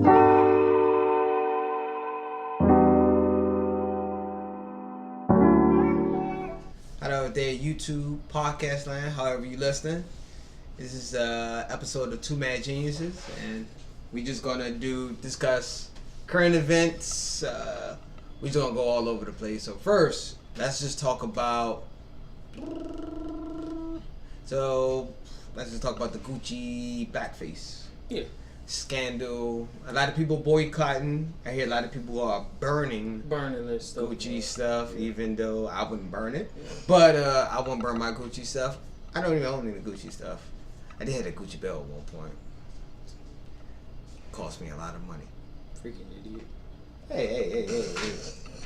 Hello there, YouTube, podcast land, however you listening. This is episode of Two Mad Geniuses, and we just gonna discuss current events. We just gonna go all over the place. So first, let's just talk about. Let's just talk about the Gucci blackface. Yeah. Scandal. A lot of people boycotting. I hear a lot of people are burning this stuff. Gucci stuff, even though I wouldn't burn it. But I wouldn't burn my Gucci stuff. I don't even own any Gucci stuff. I did have a Gucci belt at one point. Cost me a lot of money. Freaking idiot. Hey.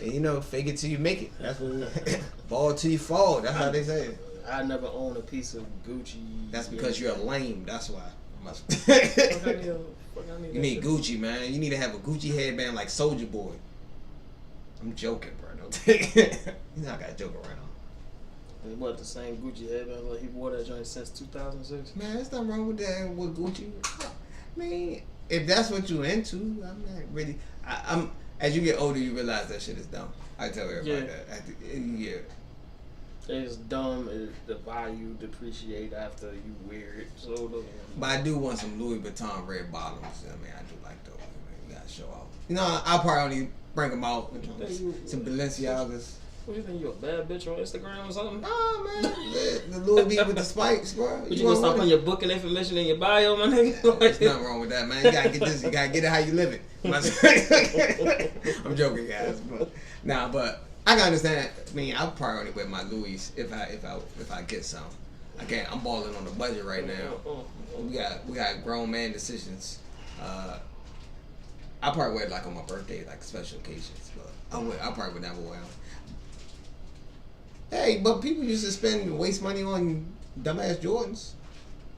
You know, fake it till you make it. That's what ball till you fall. That's how they say it. I never owned a piece of Gucci. That's because you're lame. That's why. You need Gucci, man. You need to have a Gucci headband like Soulja Boy. I'm joking, bro. You're not gotta joke around. He bought the same Gucci headband. Like he wore that joint since 2006. Man, there's nothing wrong with that with Gucci. I mean, if that's what you're into, I'm not really. I'm. As you get older, you realize that shit is dumb. I tell everybody that. Yeah. It's dumb. The value depreciate after you wear it. But I do want some Louis Vuitton red bottoms. I mean, I do like those. You gotta show off. You know, I'll probably only bring them out. Some Balenciagas. What you think, you a bad bitch on Instagram or something? Nah, man. The Louis V with the spikes, bro. But you gonna stop on your booking information in your bio, my nigga? There's nothing wrong with that, man. You gotta get this. You gotta get it how you live it. I'm joking, guys. But I can understand. I mean, I'll probably only wear my Louis if I get some. I can't. I'm balling on the budget right now. We got grown man decisions. I'll probably wear it like on my birthday, like special occasions. But I'll probably would never wear them. Hey, but people used to waste money on dumbass Jordans.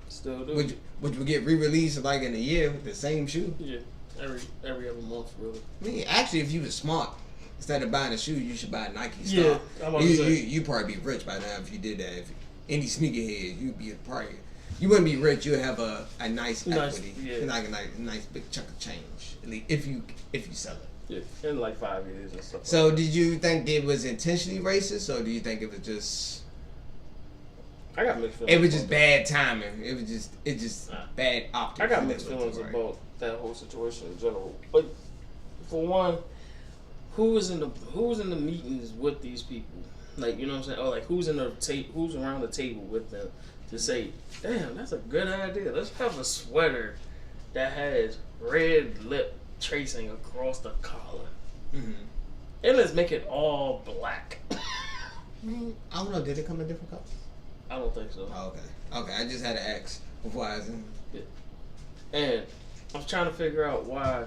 Still do. Which would get re-released like in a year with the same shoe. Yeah, every other month, really. I mean, actually, if you was smart, instead of buying a shoe, you should buy a Nike stock. Yeah, I'm you'd probably be rich by now if you did that. If any sneakerhead, you'd be probably. You wouldn't be rich. You'd have a nice equity, like a nice big chunk of change. At least if you sell it. Yeah, in like 5 years and stuff. So, did you think it was intentionally racist, or do you think it was just? I got mixed feelings. It was just bad timing. It just bad optics. I got mixed feelings about that whole situation in general. Like, for one, who was in the meetings with these people? Like, you know what I'm saying? Or like, who's around the table with them to say, "Damn, that's a good idea. Let's have a sweater that has red lip tracing across the collar, and let's make it all black." I don't know. Did it come in different colors? I don't think so. Oh, okay. I just had to ask before I was in. Yeah. And I was trying to figure out why,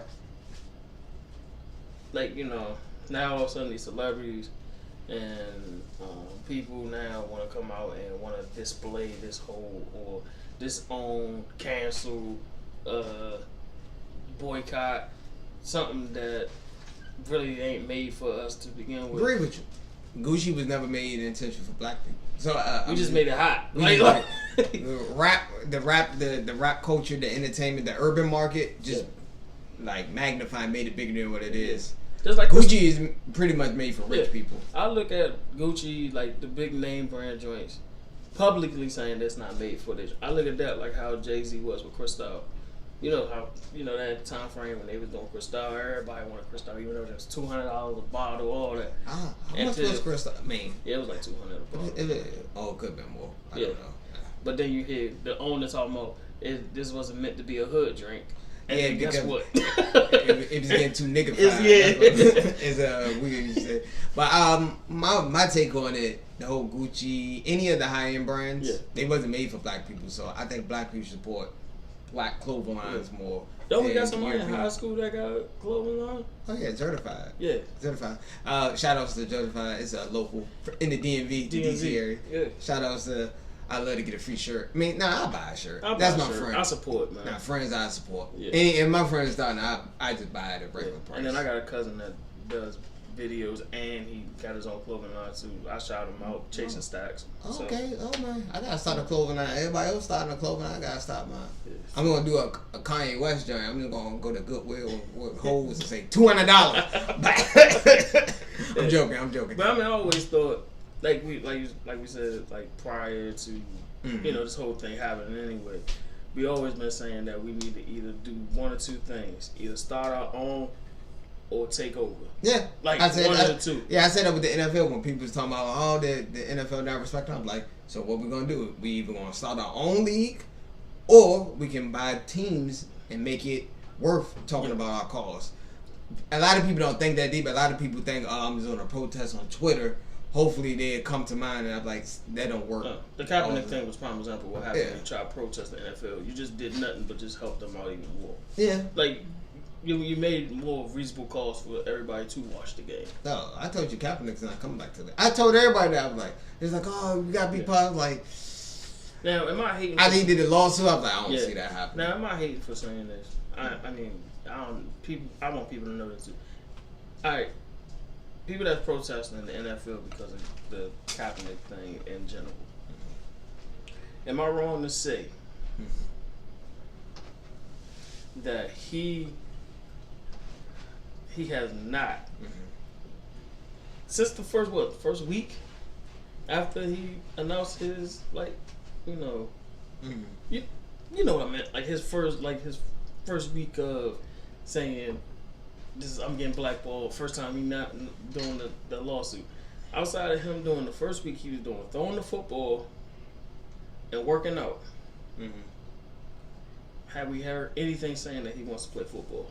like, you know, now all of a sudden these celebrities and people now want to come out and want to display this whole or disown, cancel, boycott something that really ain't made for us to begin with. Agree with you. Gucci was never made intention for black people. So we just made it hot. The rap culture, the entertainment, the urban market, just like magnified, made it bigger than what it is. Just like Gucci is pretty much made for rich people. I look at Gucci, like the big name brand joints, publicly saying that's not made for this. I look at that like how Jay-Z was with Cristal. You know how, that time frame when they was doing Cristal, everybody wanted Cristal, even though it was $200 a bottle, all that. How much was Cristal? I mean, it was like $200 a bottle. It could have been more. I don't know. But then you hear the owner talking about this wasn't meant to be a hood drink. And guess what? It was getting too niggified. It's weird you say. But my take on it, the whole Gucci, any of the high end brands, they wasn't made for black people. So I think black people support black clothing lines more. Don't we got somebody in high school that got clothing line? Oh yeah, Certified. Yeah, Certified. Shout outs to Certified. It's a local in the DMV, DC area. Yeah. Shout outs to. I love to get a free shirt. I mean, I'll buy a shirt. That's my friend. I support, man. Friends I support. Yeah. And my friends starting, I just buy it at regular price. And then I got a cousin that does videos, and he got his own clothing line too. I shout him out, chasing stacks. Okay, oh man, I gotta start a clothing line. Everybody else starting a clothing line, I gotta start mine. Yes. I'm gonna do a Kanye West joint. I'm just gonna go to Goodwill with holes and say $200. I'm joking. But I mean, I always thought, like we said, like prior to this whole thing happening anyway, we always been saying that we need to either do one or two things: either start our own or take over. Yeah, like one of the two. Yeah, I said that with the NFL when people was talking about the NFL not respecting. I'm like, so what we gonna do? We either gonna start our own league, or we can buy teams and make it worth talking about our cause. A lot of people don't think that deep. A lot of people think, I'm just doing a protest on Twitter. Hopefully they come to mind, and I'm like, that don't work. The Kaepernick thing was prime example of what happened when you try to protest the NFL. You just did nothing but just help them out even more. Yeah. Like, you made more reasonable calls for everybody to watch the game. No, I told you Kaepernick's not coming back to that. I told everybody that. I was like, it's like, oh, you gotta be positive. Like, now, am I hating? I think he did a lawsuit. I was like, I don't see that happening. Now, am I hating for saying this? I mean, I want people to know this too. All right. People that's protesting in the NFL because of the Kaepernick thing in general. Am I wrong to say that he has not since the first week after he announced his you know what I meant, like his first week of saying, I'm getting blackballed. First time he not doing the lawsuit. Outside of him doing the first week, he was doing throwing the football and working out. Have we heard anything saying that he wants to play football?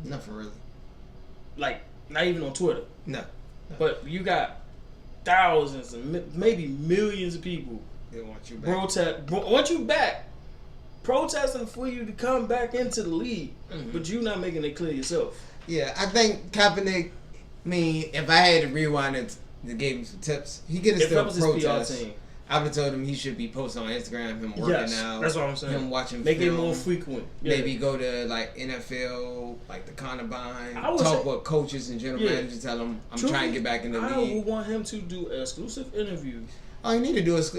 Nothing really. Like, not even on Twitter. No. But you got thousands and maybe millions of people. They want you back. Want you back. Protesting for you to come back into the league, but you not making it clear yourself. Yeah, I think Kaepernick. I mean, if I had to rewind it to give him some tips, he could have still protest. I would have told him he should be posting on Instagram, him working out. That's what I'm saying. Him watching Make film, it more frequent. Yeah. Maybe go to like NFL, like the Combine. Talk with coaches and general managers. Tell them I'm trying to get back in the league. I would want him to do exclusive interviews. Oh, you need to do with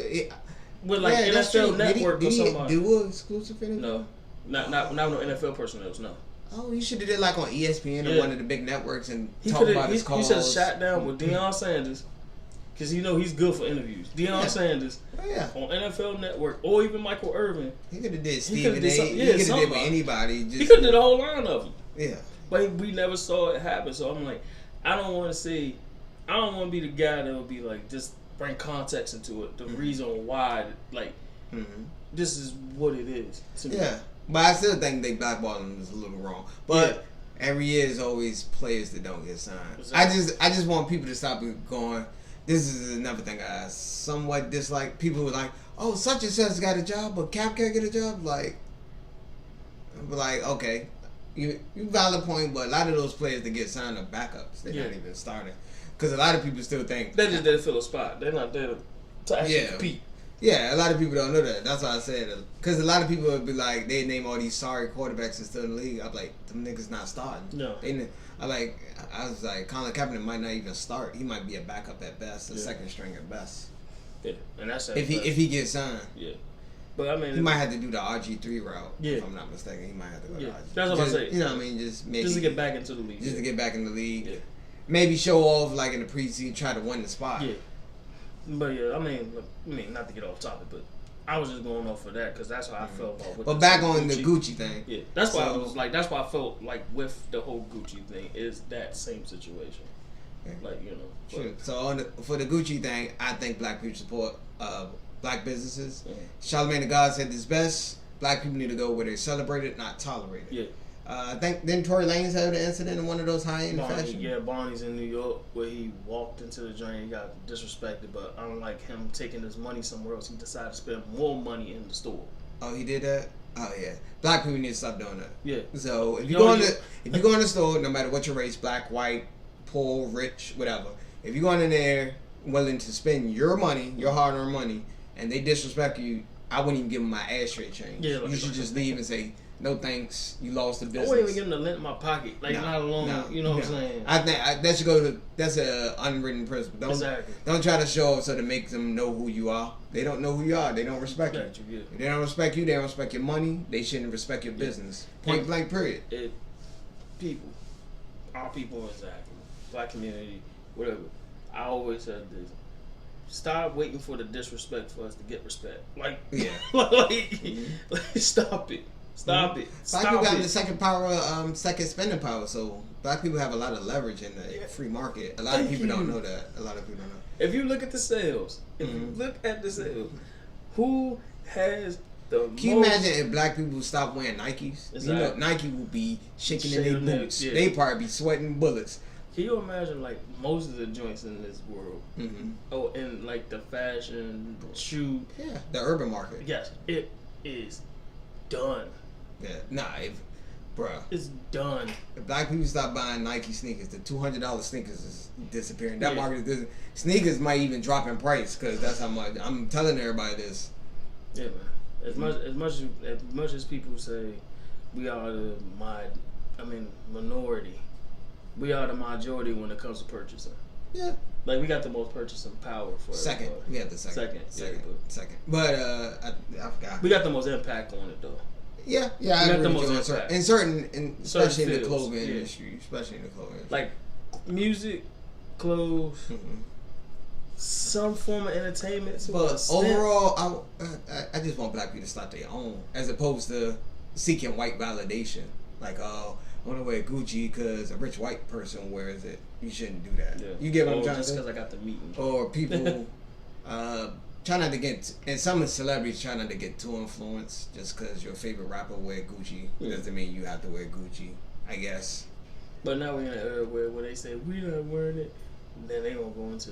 like NFL Network or somebody. Do an exclusive interview? No, not no NFL personnel. No. Oh, you should have did like on ESPN or one of the big networks and talk about his calls. He should have sat down with Deion Sanders, because he's good for interviews. Deion Sanders on NFL Network, or even Michael Irvin. He could have did Stephen A. He could have did with anybody. He could have did a whole line of them. Yeah. But we never saw it happen. So I'm like, I don't want to be the guy that will be like, just bring context into it. The reason why, this is what it is. Yeah. But I still think they blackballing is a little wrong. But every year is always players that don't get signed. Exactly. I just want people to stop going. This is another thing I somewhat dislike. People who are like, oh, such and such got a job, but Cap can't get a job. Like, okay, you valid point, but a lot of those players that get signed are backups. They're not even starting. Because a lot of people still think they're just there to fill a spot. They're not there to actually compete. Yeah, a lot of people don't know that. That's why I said it. Because a lot of people would be like, they name all these sorry quarterbacks that's still in the league. I'm like, them niggas not starting. No. I was like, Colin Kaepernick might not even start. He might be a backup at best, a second string at best. Yeah, and that's if he gets signed. Yeah. But I mean, he might have to do the RG3 route. Yeah. If I'm not mistaken, he might have to go to RG3. That's what I'm saying. You know what I mean? Just to get back into the league. Just to get back in the league. Yeah. Maybe show off like in the preseason, try to win the spot. Yeah. But yeah, I mean, not to get off topic, but I was just going off for that because that's how I felt about. But back on the Gucci thing. Yeah, that's why I was like, that's why I felt like with the whole Gucci thing is that same situation. Okay. Like Sure. So for the Gucci thing, I think black people support black businesses. Yeah. Charlamagne the God said this best: black people need to go where they're celebrated, not tolerated. Yeah. I think then Tory Lanez had an incident in one of those high-end fashion. Yeah, Barney's in New York where he walked into the joint, he got disrespected, but unlike him taking his money somewhere else, he decided to spend more money in the store. Oh, he did that? Oh yeah. Black people need to stop doing that. Yeah. So if you go in the store, no matter what your race, black, white, poor, rich, whatever, if you're going in there willing to spend your money, your hard-earned money, and they disrespect you, I wouldn't even give them my ashtray change. Yeah, you should just leave and say, no thanks, you lost the I business. wouldn't even give them the lint in my pocket, like not alone. You know what I'm saying? I think that should go to that's an unwritten principle. Don't try to show up so to make them know who you are. They don't know who you are. They don't respect you. If they don't respect you, they don't respect your money. They shouldn't respect your business. Point blank. Period. People, our people exactly, black community, whatever. I always said this. Stop waiting for the disrespect for us to get respect. Like, stop it. Stop it. Black people got the second power, second spending power. So black people have a lot of leverage in the free market. A lot of people don't know that. If you look at the sales, who has the most? Can you imagine if black people stop wearing Nikes? Exactly. You know, Nike will be shaking in their boots. Yeah. They probably be sweating bullets. Can you imagine like most of the joints in this world? Oh, and like the fashion, shoe. Yeah, the urban market. Yes, it is done. Yeah, bruh. It's done. If black people stop buying Nike sneakers, the $200 sneakers is disappearing. That market is disappearing. Sneakers might even drop in price because that's how much. I'm telling everybody this. Yeah, man. As much as people say we are the minority, we are the majority when it comes to purchasing. Yeah. Like we got the most purchasing power for second. Everybody. We have the second. Second. But I forgot. We got the most impact on it though. Yeah, I agree with you especially in the clothing industry, like music, clothes, some form of entertainment. But overall, I just want black people to start their own, as opposed to seeking white validation. Like, oh, I want to wear Gucci because a rich white person wears it. You shouldn't do that. Yeah. You get what I'm trying to say? Just because I got the meeting. Or people. Try not to get, and some celebrities try not to get too influenced. Just because your favorite rapper wear Gucci doesn't mean you have to wear Gucci, I guess. But now we're in an era where they say we're not wearing it, and then they gonna go into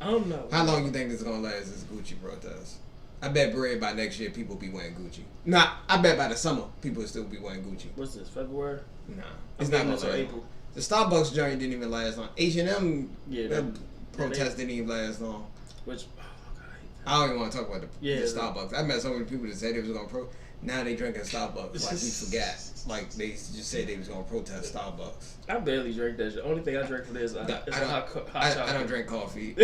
I'm not. How long you think it's gonna last this Gucci protest? I bet by next year people be wearing Gucci. Nah, I bet by the summer people will still be wearing Gucci. What's this, February? Nah, it's not gonna last. April. The Starbucks joint didn't even last long. H&M protest didn't even last long. Which. I don't even want to talk about the Starbucks. I met so many people that said they was going to now they drinking Starbucks like we forgot. Like they just said they was going to protest Starbucks. I barely drink that shit. Only thing I drink for this is hot chocolate. I don't drink coffee.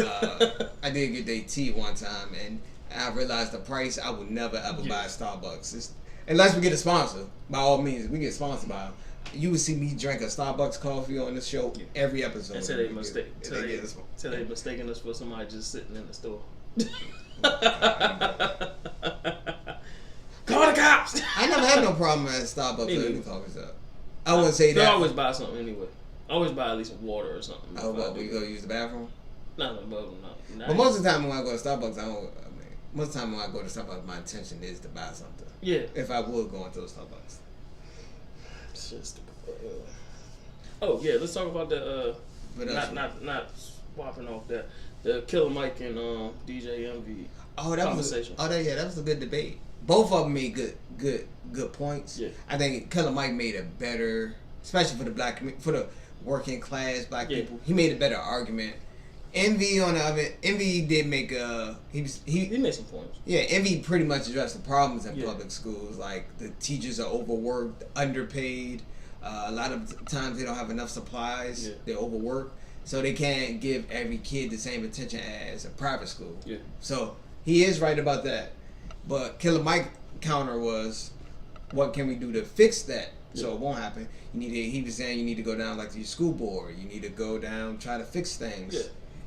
I did get their tea one time and I realized the price. I would never ever buy Starbucks. Unless we get a sponsor. By all means, we get sponsored by them. You would see me drink a Starbucks coffee on the show every episode. Until they mistaken us for somebody just sitting in the store. Call the cops. I never had no problem at Starbucks or any coffee shop. I wouldn't say that. I always buy something anyway. I always buy at least water or something. Oh, what? We go use the bathroom? No. But most of the time when I go to Starbucks, most of the time when I go to Starbucks, my intention is to buy something. Yeah. If I would go into a Starbucks. It's just. Oh yeah, let's talk about the. Not swapping off that. The Killer Mike and DJ Envy conversation. That was a good debate. Both of them made good points. Yeah. I think Killer Mike made a better, especially for the working class black people. He made a better argument. Envy on the other, Envy did make he made some points. Yeah, Envy pretty much addressed the problems in public schools, like the teachers are overworked, underpaid. A lot of times they don't have enough supplies. Yeah. They're overworked. So they can't give every kid the same attention as a private school. Yeah. So he is right about that. But Killer Mike's counter was, what can we do to fix that so it won't happen? He was saying you need to go down like to your school board. You need to go down, try to fix things.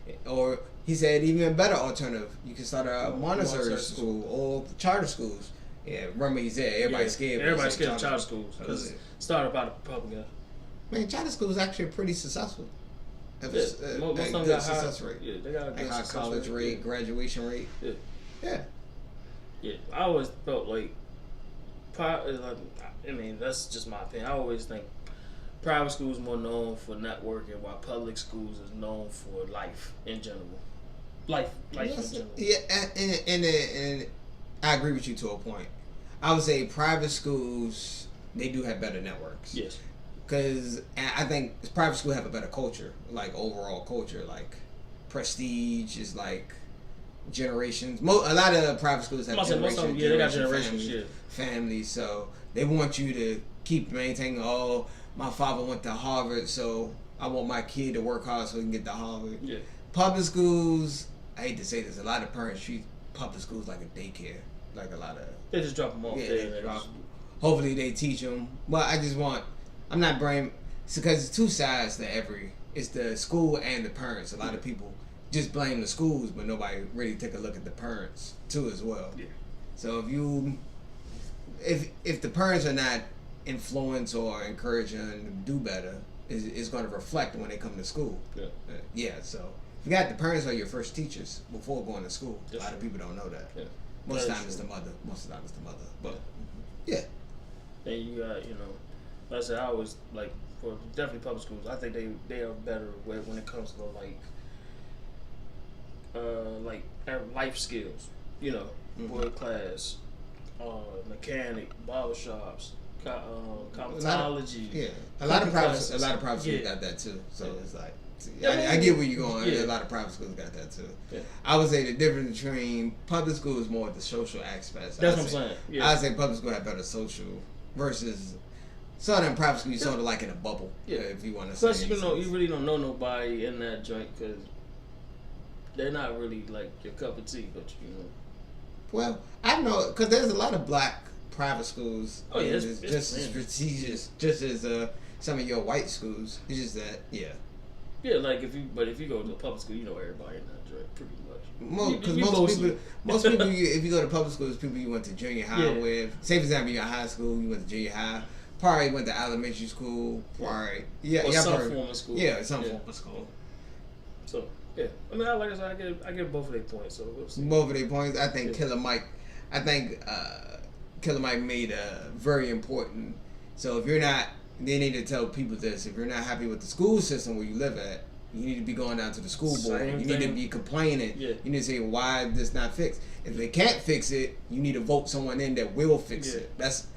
Yeah. Or he said even a better alternative. You can start a Montessori school or charter schools. Yeah, remember he said everybody's scared. Everybody's scared of charter schools because it's started by the Republican. Man, charter schools actually pretty successful. Most of them got success rate. Yeah, they got a good high college rate, graduation rate. Yeah. I always felt like, that's just my opinion. I always think private schools more known for networking, while public schools is known for life in general. Life in general. Yeah, and I agree with you to a point. I would say private schools, they do have better networks. Yes. Because I think private school have a better culture, like overall culture, like prestige is like generations. A lot of private schools have generations. They got generations. Families, so they want you to keep maintaining. Oh, my father went to Harvard, so I want my kid to work hard so he can get to Harvard. Yeah. Public schools, I hate to say this, a lot of parents treat public schools like a daycare. Like a lot of... They just drop them off there. Hopefully they teach them. But I'm not blaming... Because it's two sides to every... It's the school and the parents. A lot of people just blame the schools, but nobody really take a look at the parents too as well. Yeah. So if the parents are not influence or encouraging them to do better, it's going to reflect when they come to school. Yeah. So you got the parents are your first teachers before going to school. A lot of people don't know that. Yeah. Most of the time it's the mother. But yeah. And you got, like I said, I always like for definitely public schools. I think they are better when it comes to like life skills. Board class, mechanic, barbershops, cosmetology. A lot of private schools got that too. So it's like, I get where you're going. Yeah. A lot of private schools got that too. Yeah. I would say the difference between public school is more the social aspects. That's what I'm saying. Yeah. I'd say public school have better social versus some of them private schools. You sort of like in a bubble. Yeah. If you want to say. Plus, you really don't know nobody in that joint because they're not really like your cup of tea, but Well, I know because there's a lot of black private schools. Oh yeah, it's just as prestigious, just as some of your white schools. It's just that, yeah, like if you go to a public school, you know everybody in that joint pretty much. Because most people, if you go to public schools, people you went to junior high with. Say for example, you got high school, you went to junior high. Probably went to elementary school. Probably or some form of school. Yeah, some form of school. So. Yeah, I mean, like I said, I give both of their points. So we'll see. Both of their points. I think Killer Mike made very important. So if you're not, they need to tell people this. If you're not happy with the school system where you live at, you need to be going down to the school board. You need to be complaining. Yeah. You need to say why this not fixed. If they can't fix it, you need to vote someone in that will fix it. That's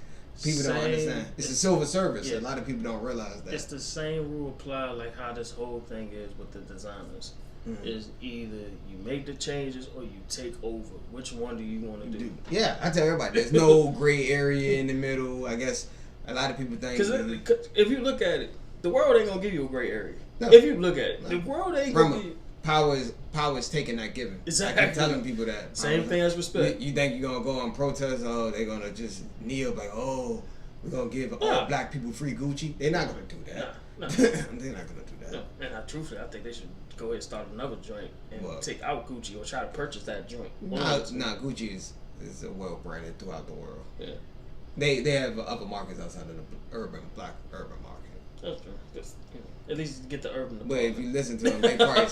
people don't understand. It's a civil service. A lot of people don't realize that. It's the same rule apply like how this whole thing is with the designers. Is either you make the changes or you take over. Which one do you want to do? Yeah, I tell everybody there's no gray area in the middle. I guess a lot of people think because if you look at it, the world ain't gonna give you a gray area. No. If you look at it, the world ain't gonna give you. Power is taken, not given. Exactly. I keep telling people that. Same thing as respect. You think you're gonna go on protest? Oh, they're gonna just kneel like, oh, we're gonna give all black people free Gucci. They're not gonna do that. No. They're not gonna do that. No. And truthfully, I think they should go ahead and start another joint and take out Gucci or try to purchase that joint. Gucci is well branded throughout the world. Yeah, they have upper markets outside of the black urban market. That's true. At least get the urban. But if you listen to them, they price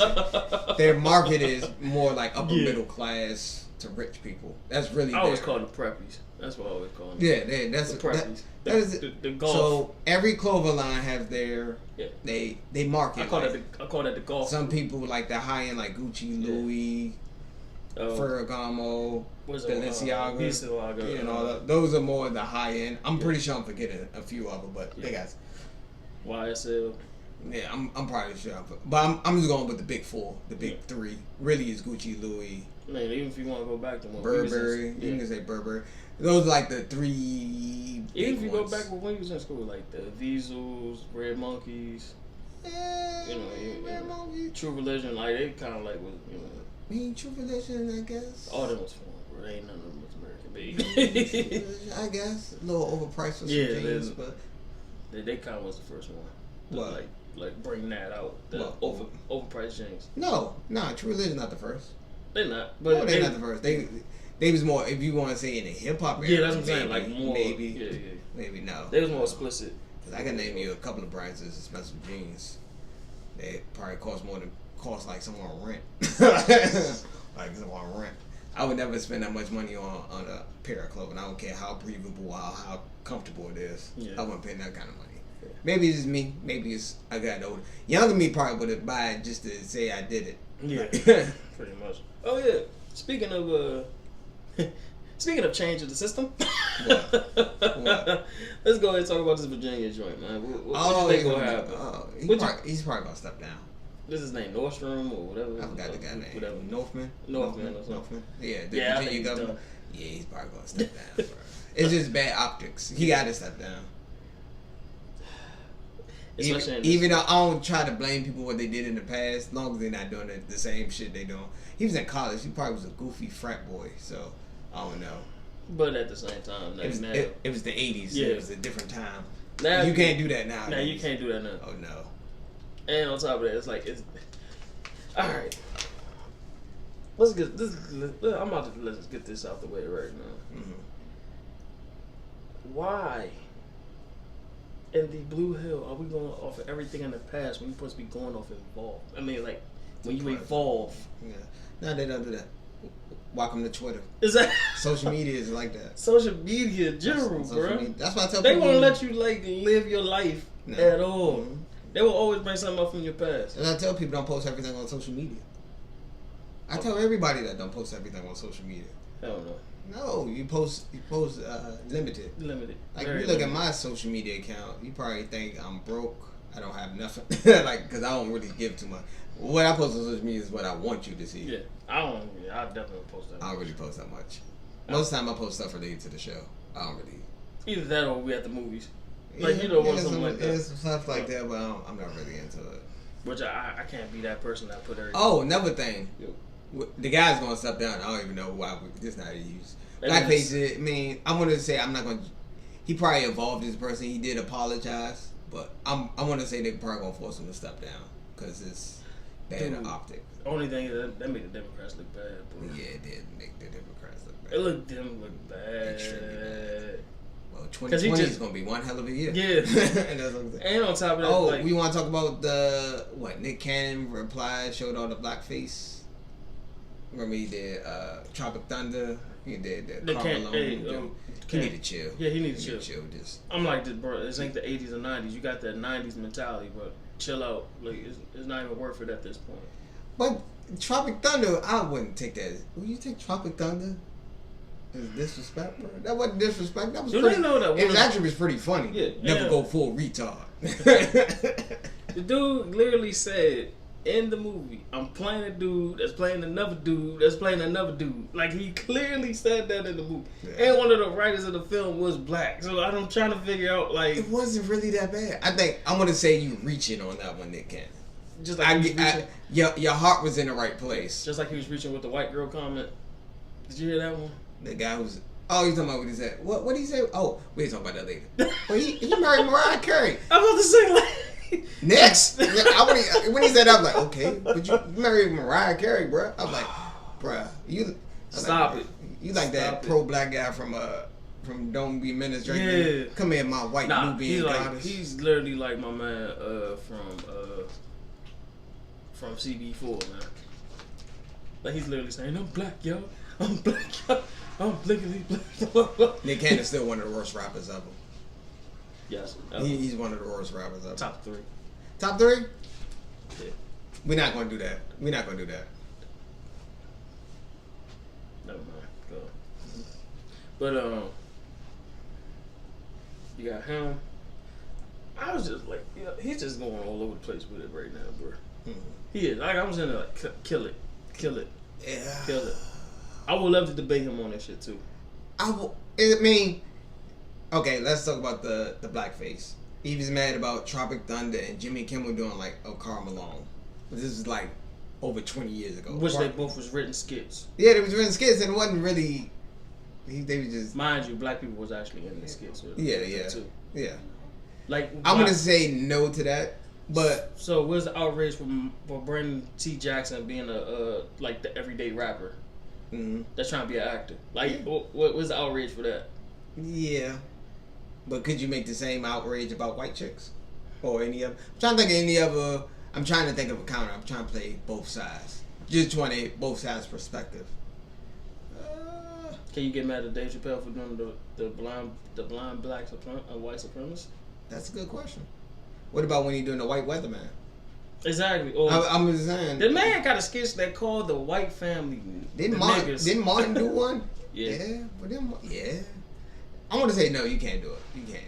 their market is more like upper middle class to rich people. That's really. I always call them preppies. That's what I always call them. Yeah, that's the preppies. That is the golf. So every clover line has their they market. I call that the golf. Some people like the high end like Gucci, Louis, Ferragamo, Balenciaga, and all that. Those are more the high end. I'm pretty sure I'm forgetting a few of them, but they got YSL. Yeah, I'm probably sure, but I'm just going with the big four, the big three. Really, is Gucci, Louis. Man, even if you want to go back to one, Burberry, you can say Burberry. Those are like the three. Even if you go back when you was in school, like the Vizels, Red Monkeys, Red Monkeys, True Religion, like they kind of like was, True Religion, I guess. All them was foreign, bro. Ain't none of them was American, baby. I guess a little overpriced for some jeans, but they kind of was the first one. What? Like bring that out, the overpriced jeans. No, True Religion not the first. They're not, but they're not the first. They was more, if you want to say in the hip hop era. Yeah, that's what I'm saying. Like more, maybe no. They was more explicit. Cause I can name you a couple of brands that's expensive jeans. They probably cost like someone on rent. Like someone on rent. I would never spend that much money on a pair of clothing. I don't care how breathable or how comfortable it is. Yeah. I wouldn't pay that kind of money. Yeah. Maybe it's just me. Maybe it's I got older. Younger me probably would have buy it just to say I did it. Yeah, pretty much. Oh yeah. Speaking of changing the system, what? Let's go ahead and talk about this Virginia joint, man. What do you think will happen? He's probably gonna step down. This is his name, Nordstrom or whatever. I forgot the guy name. Whatever. Northman Or something. Yeah, I think he's done. Yeah, he's probably gonna step down, bro. It's just bad optics. He gotta step down. Even though I don't try to blame people what they did in the past, as long as they're not doing the same shit they doing. He was in college. He probably was a goofy frat boy, so I don't know. But at the same time, it was the 80s. Yeah. It was a different time. Now you can't do that now. Now you can't do that now. Oh no. And on top of that, it's all right. Let's get this. I'm about to let's get this out the way right now. Mm-hmm. Why in the blue hell are we going off of everything in the past when you're supposed to be going off evolve? I mean, like when you evolve. Yeah. No, they don't do that. Welcome to Twitter. Is that social media is like that? Social media in general, bro. That's why I tell they people. They won't let you like live your life at all. Mm-hmm. They will always bring something up from your past. And I tell people don't post everything on social media. I tell everybody that don't post everything on social media. Hell no. No, you post limited. Limited. Like Very you look limited. at my social media account, you probably think I'm broke. I don't have nothing. Like, because I don't really give too much. What I post on social media is what I want you to see. Yeah, I definitely post that. I don't really post that much. Most of the time, I post stuff related to the show. I don't really. Either that or we at the movies. Like, you know, something like that. There's some stuff like that, but I'm not really into it. Which I can't be that person that put everything. Oh, another thing. The guy's going to step down. I don't even know why. This not used. Blackface, I mean, I'm going to say I'm not going to. He probably evolved as a person. He did apologize. But I want to say they're probably going to force him to step down. Because it's bad optic. Only thing is that made the Democrats look bad. Bro. Yeah, it did make the Democrats look bad. Them look bad. Extremely bad. Well, 2020 is going to be one hell of a year. Yeah. And that's what I'm saying. And on top of that, we want to talk about Nick Cannon replied, showed all the blackface. Remember he did Tropic Thunder. He did the Carmelo. He need to chill. Yeah, he need to chill. Just. I'm like this, bro. This ain't the 80s or 90s. You got that 90s mentality, bro. Chill out. Like it's not even worth it at this point. But Tropic Thunder, I wouldn't take that. Would you take Tropic Thunder as disrespect, bro? That wasn't disrespect. That was. Pretty, know that? It actually was pretty funny. Yeah. Never go full retard. The dude literally said in the movie, "I'm playing a dude that's playing another dude that's playing another dude." Like he clearly said that in the movie. Yeah. And one of the writers of the film was black, so I'm trying to figure out like it wasn't really that bad. I think I'm gonna say you reaching on that one, Nick Cannon. Just like your heart was in the right place. Just like he was reaching with the white girl comment. Did you hear that one? The guy who's you talking about what he said? What did he say? Oh, we ain't talking about that later. But he married Mariah Carey. I'm about to say like. Next, when he said, I was like, okay, but you married Mariah Carey, bro. I was like, bruh, you stop it. You like that pro-black guy from Don't Be Menace drinking? Yeah. Come here, my white Nubian goddess. He's literally like my man from CB4, man. Like he's literally saying, I'm black, yo. I'm black, yo. I'm blinkily black. Nick Cannon's still one of the worst rappers ever. Yes. He's one of the worst rappers ever. Top 3. Top 3? Yeah. We're not going to do that. Never mind. Go. But, you got him. I was just like, he's just going all over the place with it right now, bro. Mm-hmm. He is. Like, I was in there like, kill it. Yeah. Kill it. I would love to debate him on that shit, too. Okay, let's talk about the blackface. He was mad about Tropic Thunder and Jimmy Kimmel doing like Karl Malone. This is like over 20 years ago. Which they both was written skits. Yeah, they was written skits and it wasn't really. They was just. Mind you, black people was actually in the skits. Yeah. Like I'm gonna say no to that, but. So where's the outrage for Brandon T. Jackson being like the everyday rapper? Mm-hmm. That's trying to be an actor. Like, what's the outrage for that? Yeah. But could you make the same outrage about white chicks? Or any other? I'm trying to think of any other. I'm trying to think of a counter. I'm trying to play both sides. Just trying to get both sides' perspective. Can you get mad at Dave Chappelle for doing the blind black white supremacist? That's a good question. What about when he doing the white weatherman? Exactly. I'm just saying. The man got a sketch that called the white family. Didn't Martin do one? Yeah. Yeah. I want to say no. You can't do it. You can't.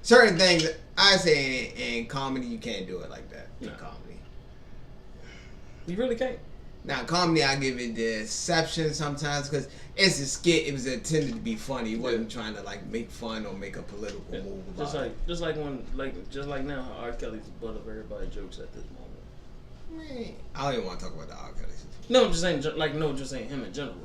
Certain things I say in comedy, you can't do it like that in comedy. You really can't. Now, comedy, I give it the exception sometimes because it's a skit. It was intended to be funny. It wasn't trying to like make fun or make a political move. Just like now, how R. Kelly's the butt of everybody's jokes at this moment. Man, I don't even want to talk about the R. Kelly situation. No, I'm just saying, just saying him in general.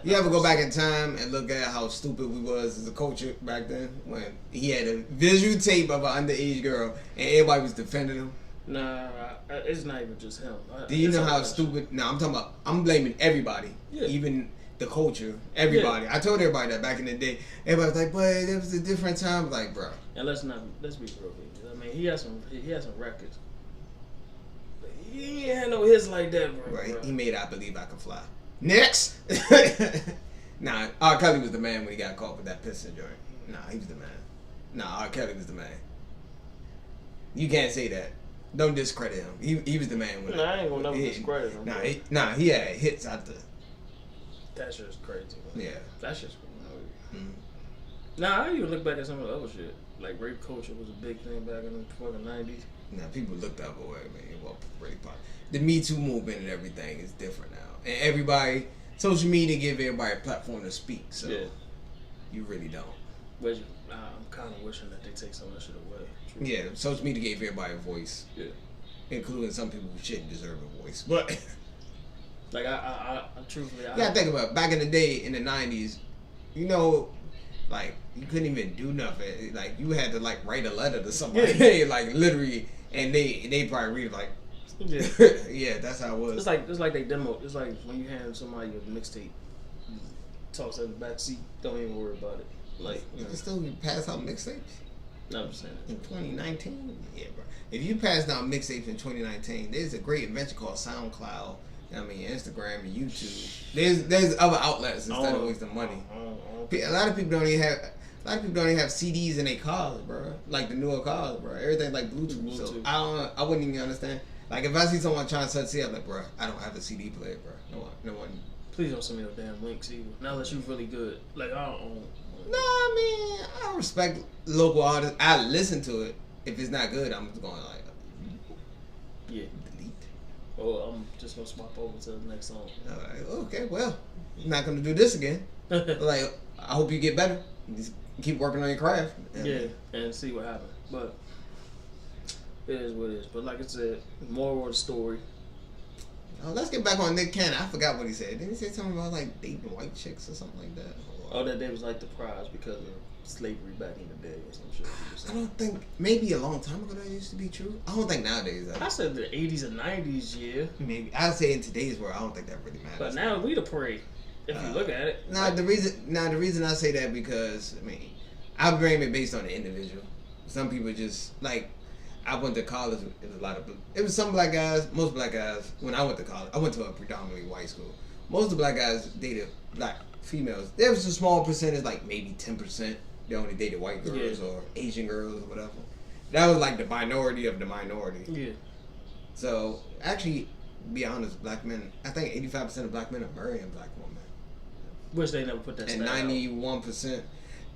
You ever go back in time and look at how stupid we was as a culture back then when he had a visual tape of an underage girl and everybody was defending him? Nah, it's not even just him. Do you know how stupid? No, I'm blaming everybody, even the culture, everybody. I told everybody that back in the day. Everybody was like, "But it was a different time." Like, bro. And let's be real here. I mean, he has some records. But he ain't had no hits like that, bro. Right. Bro. He made "I Believe I Can Fly." Next. Nah, R. Kelly was the man when he got caught with that piston joint. Nah, he was the man. Nah, R. Kelly was the man. You can't say that. Don't discredit him. He was the man. Nah, I ain't gonna never discredit him. Nah, he had hits out there. That shit's crazy. Man. Yeah. That shit's crazy. Nah, I even look back at some of the other shit. Like rape culture was a big thing back in the fucking 90s. Now people look the other way, man. Well, rape part. The Me Too movement and everything is different now, and everybody, social media give everybody a platform to speak. So you really don't. But I'm kind of wishing that they take some of that shit away. True. Yeah, social media gave everybody a voice. Yeah. Including some people who shouldn't deserve a voice. But like I truthfully, you gotta think about it. Back in the day in the 90s, you know, like you couldn't even do nothing. Like you had to like write a letter to somebody, like literally, and they probably read it like, yeah, that's how it was. It's like they demo. It's like when you hand somebody a mixtape, toss it in the back seat. Don't even worry about it. Like you can still pass out mixtapes. No, I'm just saying in 2019, yeah, bro. If you pass down mixtapes in 2019, there's a great invention called SoundCloud. I mean, Instagram and YouTube. There's other outlets instead of wasting money. A lot of people don't even have CDs in their cars, bro. Like the newer cars, bro. Everything like Bluetooth. So I wouldn't even understand. Like if I see someone trying to set I'm like, bro, I don't have a CD player, bro. No one. Please don't send me no damn links either. Now that you're really good, like I don't. No, I mean I respect local artists. I listen to it. If it's not good, I'm just going like, delete. Or I'm just gonna swap over to the next song. Like, okay, well, you're not gonna do this again. Like, I hope you get better. Just keep working on your craft. And see what happens. But it is what it is. But like I said, moral of the story. Oh, let's get back on Nick Cannon. I forgot what he said. Didn't he say something about like dating white chicks or something like that? Oh, that they was like the prize because of slavery back in the day or some shit. I don't think, maybe a long time ago that used to be true. I don't think nowadays. I said the 80s and 90s, yeah. Maybe. I'd say in today's world, I don't think that really matters. But now we the prey, if you look at it. The reason I say that because, I mean, I blame it based on the individual. Some people just, like, I went to college, it was some black guys, most black guys, when I went to college, I went to a predominantly white school. Most of the black guys dated black females. There was a small percentage, like maybe 10%, they only dated white girls or Asian girls or whatever. That was like the minority of the minority. Yeah. So, actually, to be honest, black men, I think 85% of black men are marrying black women. Which they never put that and 91%.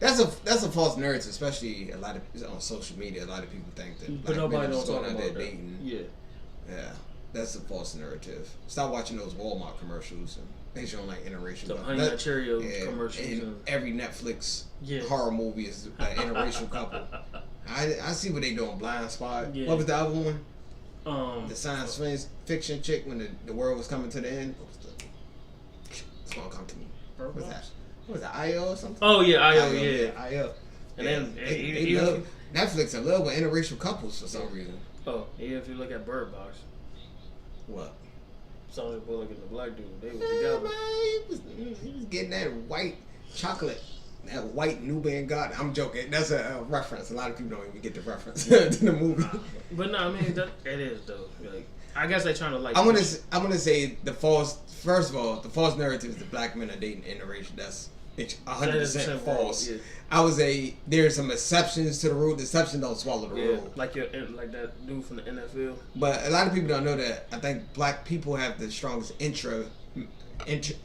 That's a false narrative, especially a lot of on social media. A lot of people think that black men are just going out there dating. Yeah, that's a false narrative. Stop watching those Walmart commercials and they show like interracial. The Honey Nut Cheerios commercials. And every Netflix horror movie is an interracial couple. I see what they doing. Blind Spot. Yeah. What was the other one? The science fiction chick when the world was coming to the end. It's gonna come to me. What was that? What was that, IO or something? Oh, yeah, IO, yeah. IO. And then they love, Netflix in love with interracial couples for some reason. Oh, even if you look at Bird Box. What? Sandra Bullock and the black dude, they were together. Man, he was getting that white chocolate, that white Nubian god. I'm joking. That's a reference. A lot of people don't even get the reference to the movie. But no, I mean, it is, though. Like, I guess they're trying to, like... I'm gonna say the false... First of all, the false narrative is that black men are dating interracial. That's 100% false. Yeah. I would say there's some exceptions to the rule. The exceptions don't swallow the rule. Like that dude from the NFL. But a lot of people don't know that. I think black people have the strongest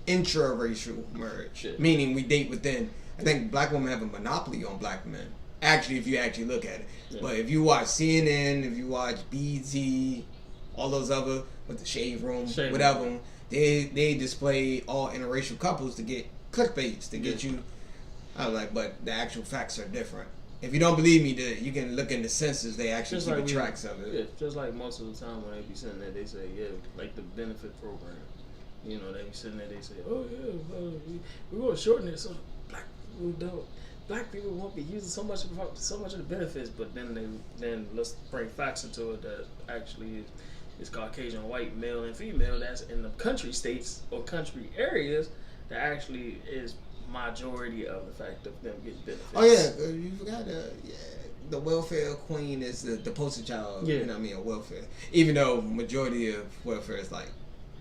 intra-racial marriage. Yeah. Meaning we date within. I think black women have a monopoly on black men. Actually, if you actually look at it. Yeah. But if you watch CNN, if you watch BET, all those other with the shade room, Shade whatever. room. They display all interracial couples to get clickbaits to get you. I was like, but the actual facts are different. If you don't believe me, you can look in the census. They actually keep tracks of it. Yeah, just like most of the time when they be sitting there, they say, yeah, like the benefit program. You know, they be sitting there, they say, oh yeah, we're going to shorten it so black people won't be using so much of the benefits. But then let's bring facts into it that actually is Caucasian, white, male, and female. That's in the country states or country areas that actually is majority of the fact of them getting benefits. Oh yeah, you forgot the welfare queen is the poster child. Yeah. You know what I mean, of welfare. Even though majority of welfare is like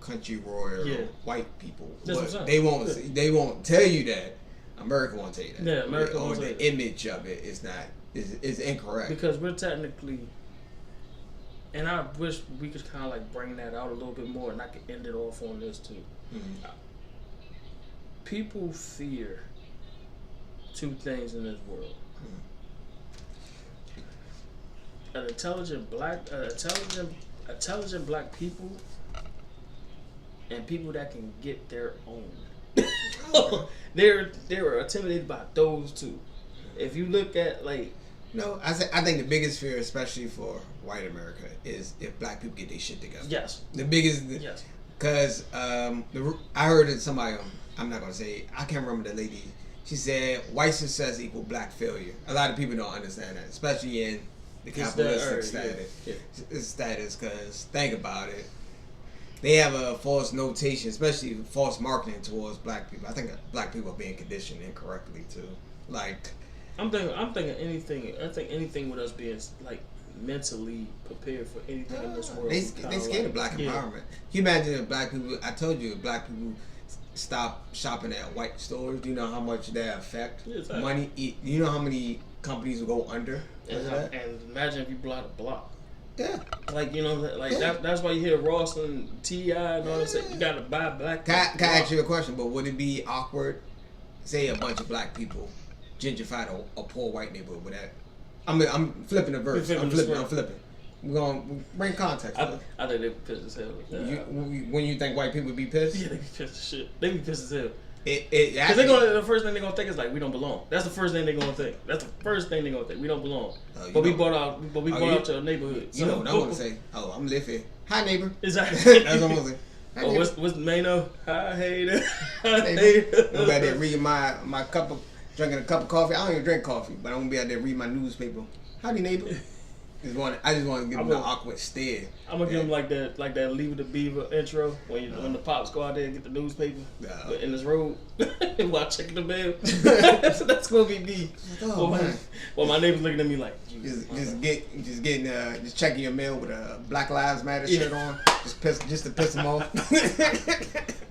country royal white people, that's but they won't tell you that. America won't tell you that. Yeah, America or won't tell the you that. image of it is incorrect because we're technically. And I wish we could kind of like bring that out a little bit more, and I could end it off on this too. Mm-hmm. People fear two things in this world: intelligent black people, and people that can get their own. They're intimidated by those two. If you look at like. No, I think the biggest fear, especially for white America, is if black people get their shit together. Yes. The biggest. Yes. Because I heard it somebody. I'm not gonna say. I can't remember the lady. She said white success equal black failure. A lot of people don't understand that, especially in the capitalistic status. Because think about it. They have a false notation, especially false marketing towards black people. I think black people are being conditioned incorrectly too. Like. I'm thinking anything. I think anything with us being like mentally prepared for anything in this world. They scared of black empowerment. Can you imagine if black people? I told you, if black people stop shopping at white stores. Do you know how much that affect money? You know how many companies will go under? And imagine if you block a block. Yeah. Like you know, like that's why you hear Ross and T.I. and all that. You gotta buy black. Can I ask you a question? But would it be awkward? Say a bunch of black people gentrified a poor white neighborhood with that. I'm flipping the verse. I'm flipping. We're gonna bring context. I think they be pissed as hell. When you think white people be pissed? Yeah, they be pissed as shit. They be pissed as hell. Because the first thing they're gonna think is like we don't belong. That's the first thing they're gonna think. That's the first thing they're gonna think. We don't belong. We bought out to a neighborhood. You know what I'm gonna say? Oh, I'm living. Hi neighbor. Exactly. That's what I'm gonna say. Oh, what's Mano? Hi, hater. I'm out there reading my cup of. Drinking a cup of coffee. I don't even drink coffee, but I'm gonna be out there reading my newspaper. Howdy, neighbor. I just want to give him the awkward stare. I'm gonna give him like that Leave It to Beaver intro when the pops go out there and get the newspaper in this road while checking the mail. So that's gonna be me. Oh, man. Well, my neighbor's looking at me like just checking your mail with a Black Lives Matter shirt on, just to piss them off.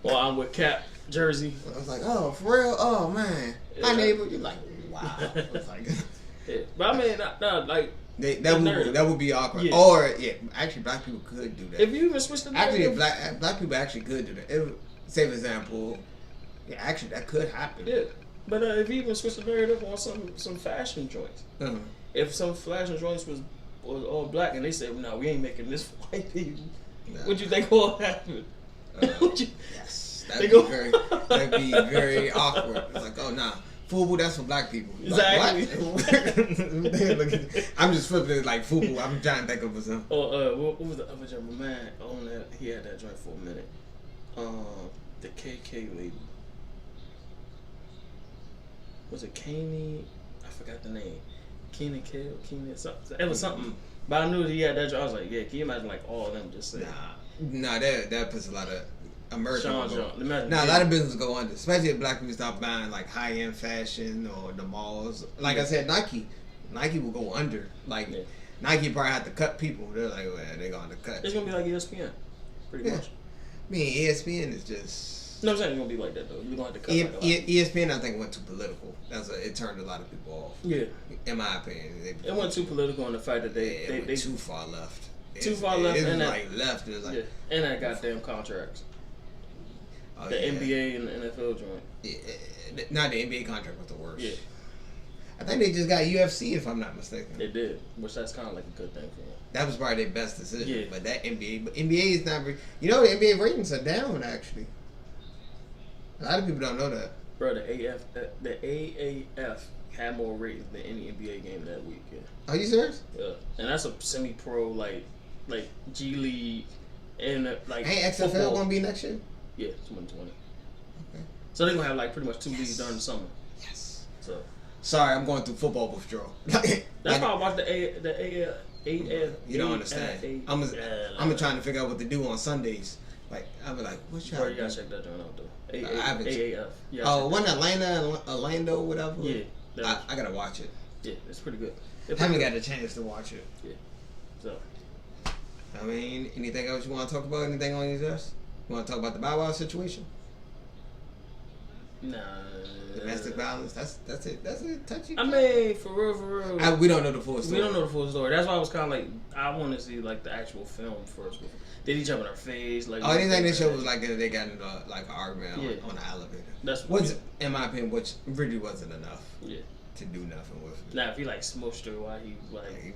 Well, I'm with Cap jersey. I was like, oh, for real? Oh man. Hi neighbor. You're like, wow. But I mean, like that would be awkward. Yeah. Or actually, black people could do that. If you even switch the narrative, actually, black people actually could do that. Say for example, actually that could happen. Yeah, but if you even switch the narrative on some fashion joints, if some fashion joints was all black and they said, no, we ain't making this for white people, what you think will happen? Yes. That'd be very awkward. It's like, oh nah, FUBU, that's for black people. Exactly. Like, what? I'm just flipping it like FUBU. I'm trying to think of something. What was the other German man on that? He had that joint for a minute. The KK lady. Was it Kanye? I forgot the name. Keenan Kale, Keenan something. It was something. But I knew he had that joint. I was like, yeah, can you imagine like all of them just saying? Nah, that puts a lot of American. A lot of businesses go under, especially if black people stop buying like high end fashion or the malls. Like I said, Nike will go under. Like Nike probably have to cut people. They're like, well, they're going to cut. It's gonna be like ESPN, pretty much. I mean, ESPN is just. No, I'm saying it's gonna be like that though. You're gonna have to cut. ESPN, I think, went too political. It turned a lot of people off. Yeah. In my opinion, it went too political on the fact that they went too far left. Too far left, and like left. It was like and that goddamn contracts. The NBA and the NFL joint. Yeah, not the NBA contract was the worst. Yeah. I think they just got UFC, if I'm not mistaken. They did, which that's kind of like a good thing for them. That was probably their best decision. Yeah. But that NBA is not. You know, the NBA ratings are down actually. A lot of people don't know that. Bro, the AAF had more ratings than any NBA game that week. Yeah. Are you serious? Yeah, and that's a semi-pro like G League and like. Ain't XFL football. gonna be next year? Yeah, 2020. Okay. So they're gonna have like pretty much two leagues during the summer. Yes. So. Sorry, I'm going through football withdrawal. That's why I watched the AAF. You don't understand. I'm trying to figure out what to do on Sundays. Like I'm like, what's your? Bro, you gotta check that joint out though. AAF. One Orlando, whatever. Yeah. I gotta watch it. Yeah, it's pretty good. Haven't got a chance to watch it. Yeah. So. I mean, anything else you want to talk about? Anything on your desk? You want to talk about the Bow Wow situation? Nah. Domestic violence. That's it. That's it. Touchy. I mean, for real. We don't know the full story. We don't know the full story. That's why I was kind of like, I want to see like the actual film first. Did he jump in her face? Like, anything they showed was like they got into like an argument on the elevator. That's in my opinion, which really wasn't enough. Yeah. To do nothing with it. Now, if he like smushed her while he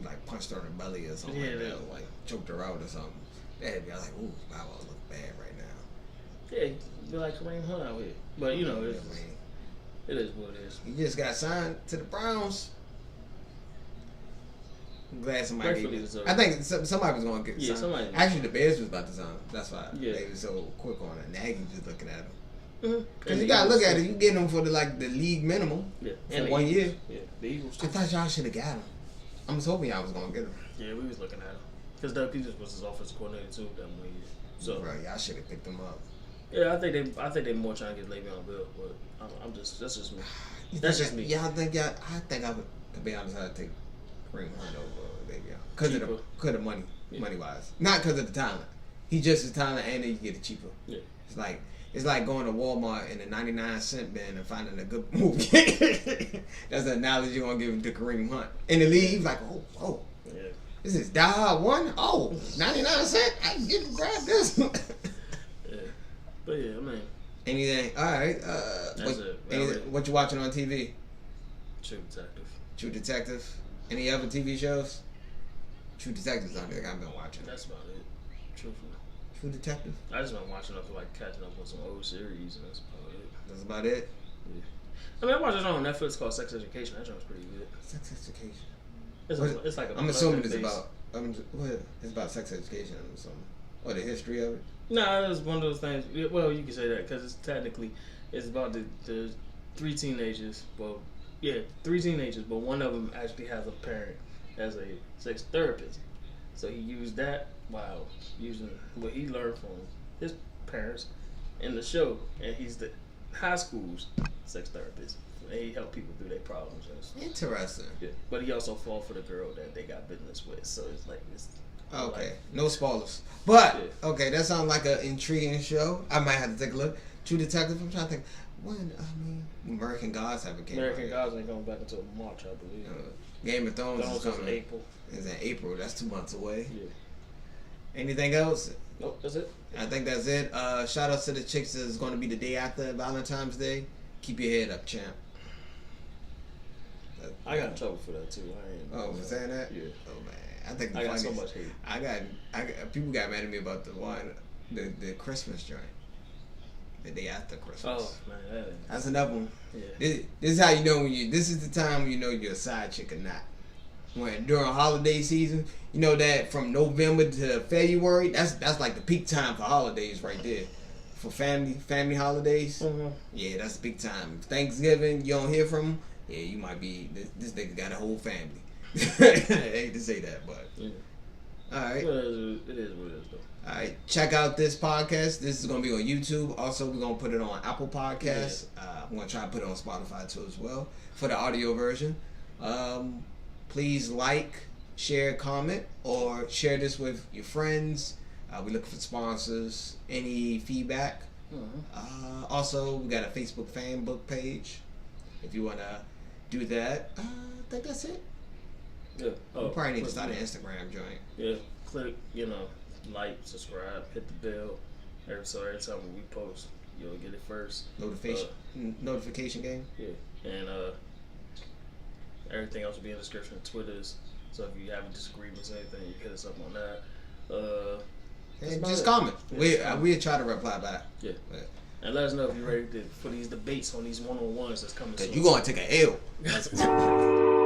like punched her in the belly or something like that, or like choked her out or something, that'd be like, ooh, Bow Wow look bad right now. Yeah, be like Kareem Hunt out here, but you know, it is what it is. He just got signed to the Browns. I'm glad somebody gave it. I think somebody was going to get signed. Actually, the Bears was about to sign him. That's why they were so quick on it. Nagy just looking at him. Because you gotta look at it. You get him for the league minimum for 1 year. Yeah, the Eagles too. I thought y'all should have got him. I was hoping y'all was gonna get him. Yeah, we was looking at him because Doug Peters was his offensive coordinator too that 1 year. So right, y'all should have picked him up. Yeah, I think they more trying to get Le'Veon Bell, but that's just me. That's just me. I think I would, to be honest, I'd take Kareem Hunt over Le'Veon because of money wise, not because of the talent. He's just as talented, and then you get it cheaper. Yeah, it's like going to Walmart in a 99-cent bin and finding a good movie. That's the analogy you're going to give to Kareem Hunt. In the league, he's like, oh. Yeah. This is Die Hard 1? Oh, 99 cents? I can get to grab this. Yeah. But yeah, man. Anything? All right. That's it. What you watching on TV? True Detective. True Detective. Any other TV shows? True Detective's on there. I've been watching. That's about it. Truthfully. True Detective? I just been watching up to like catching up on some old series, and that's about it. That's about it? Yeah. I mean, I watched it on Netflix called Sex Education. That show's pretty good. Sex Education? It's like a I'm assuming it's about it's about sex education or something. Or the history of it? No, it's one of those things. Well, you can say that because it's about the three teenagers. Well, yeah, three teenagers, but one of them actually has a parent as a sex therapist. So he used that while using what he learned from his parents in the show, and he's the high school's sex therapist. And he helped people through their problems. Interesting. Yeah, but he also fought for the girl that they got business with. So it's like this. Okay, like, no spoilers. But okay, that sounds like an intriguing show. I might have to take a look. True Detective. I'm trying to think. American Gods haven't came. American Gods ain't coming back until March, I believe. Game of Thrones is coming. April. It's in April. That's 2 months away. Yeah. Anything else? Nope, that's it. I think that's it. Shout out to the chicks. It's going to be the day after Valentine's Day. Keep your head up, champ. I got in trouble for that too. For saying that? Yeah. Oh man, I think I got so much hate. I got people got mad at me about the Christmas joint. The day after Christmas. Oh man, that's another one. Yeah. This is how you know this is the time when you know you're a side chick or not. When during holiday season, you know that from November to February, that's like the peak time for holidays right there. For family holidays. Mm-hmm. Yeah, that's big time. Thanksgiving, you don't hear from them. Yeah, you might be this nigga got a whole family. I hate to say that, but all right. Well, it is what it is, though. All right, check out this podcast. This is gonna be on YouTube. Also, we're gonna put it on Apple Podcasts. Yeah. I'm gonna try to put it on Spotify too as well for the audio version. Please like, share, comment, or share this with your friends. We're looking for sponsors. Any feedback? Mm-hmm. Also, we got a Facebook fan book page. If you wanna do that, I think that's it. Yeah. We probably need to start an Instagram joint. Yeah. Click, like, subscribe, hit the bell. Every time we post, you'll get it first. Notification game. Yeah. And Everything else will be in the description. Twitter's. So if you have disagreements or anything, you hit us up on that. And just comment. Yeah, we'll try to reply back. Yeah. And let us know if you're ready for these debates on these one-on-ones that's coming soon. Because you're going to take an L.